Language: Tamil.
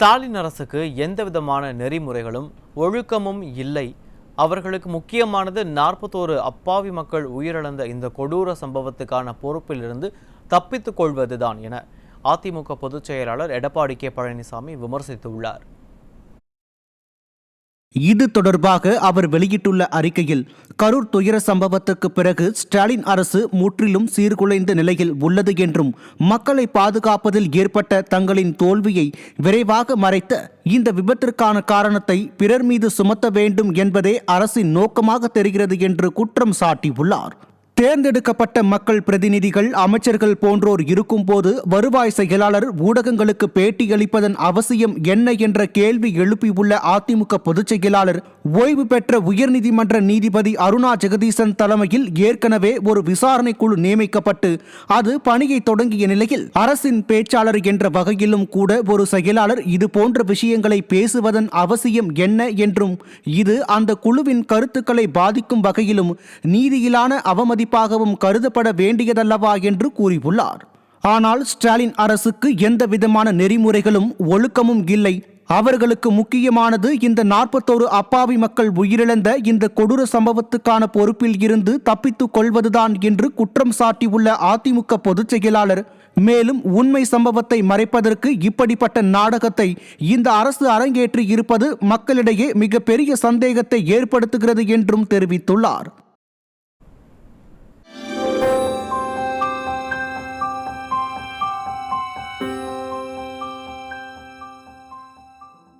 ஸ்டாலின் அரசுக்கு எந்தவிதமான நெறிமுறைகளும் ஒழுக்கமும் இல்லை. அவர்களுக்கு முக்கியமானது 41 அப்பாவி மக்கள் உயிரிழந்த இந்த கொடூர சம்பவத்துக்கான பொறுப்பிலிருந்து தப்பித்துக் கொள்வதுதான் என அதிமுக பொதுச் செயலாளர் எடப்பாடி கே பழனிசாமி விமர்சித்துள்ளார். இது தொடர்பாக அவர் வெளியிட்டுள்ள அறிக்கையில், கரூர் துயர சம்பவத்துக்கு பிறகு ஸ்டாலின் அரசு முற்றிலும் சீர்குலைந்த நிலையில் உள்ளது என்றும், மக்களை பாதுகாப்பதில் ஏற்பட்ட தங்களின் தோல்வியை விரைவாக மறைத்த இந்த விபத்திற்கான காரணத்தை பிறர் மீது சுமத்த வேண்டும் என்பதே அரசின் நோக்கமாக தெரிகிறது என்று குற்றம் சாட்டியுள்ளார். தேர்ந்தெடுக்கப்பட்ட மக்கள் பிரதிநிதிகள், அமைச்சர்கள் போன்றோர் இருக்கும்போது வருவாய் செயலாளர் ஊடகங்களுக்கு பேட்டியளிப்பதன் அவசியம் என்ன என்ற கேள்வி எழுப்பியுள்ள அதிமுக பொதுச் செயலாளர், ஓய்வு பெற்ற உயர்நீதிமன்ற நீதிபதி அருணா ஜெகதீசன் தலைமையில் ஏற்கனவே ஒரு விசாரணை குழு நியமிக்கப்பட்டு அது பணியை தொடங்கிய நிலையில் அரசின் பேச்சாளர் என்ற வகையிலும் கூட ஒரு செயலாளர் இதுபோன்ற விஷயங்களை பேசுவதன் அவசியம் என்ன என்றும், இது அந்த குழுவின் கருத்துக்களை பாதிக்கும் வகையிலும் நீதியிலான அவமதிப்பாகவும் கருதப்பட வேண்டியதல்லவா என்று கூறியுள்ளார். ஆனால் ஸ்டாலின் அரசுக்கு எந்த விதமான நெறிமுறைகளும் ஒழுக்கமும் இல்லை. அவர்களுக்கு முக்கியமானது இந்த 41 அப்பாவி மக்கள் உயிரிழந்த இந்த கொடூர சம்பவத்துக்கான பொறுப்பில் இருந்து தப்பித்துக் கொள்வதுதான் என்று குற்றம் சாட்டியுள்ள அதிமுக பொதுச் செயலாளர், மேலும் உண்மை சம்பவத்தை மறைப்பதற்கு இப்படிப்பட்ட நாடகத்தை இந்த அரசு அரங்கேற்றி இருப்பது மக்களிடையே மிகப்பெரிய சந்தேகத்தை ஏற்படுத்துகிறது என்றும் தெரிவித்துள்ளார்.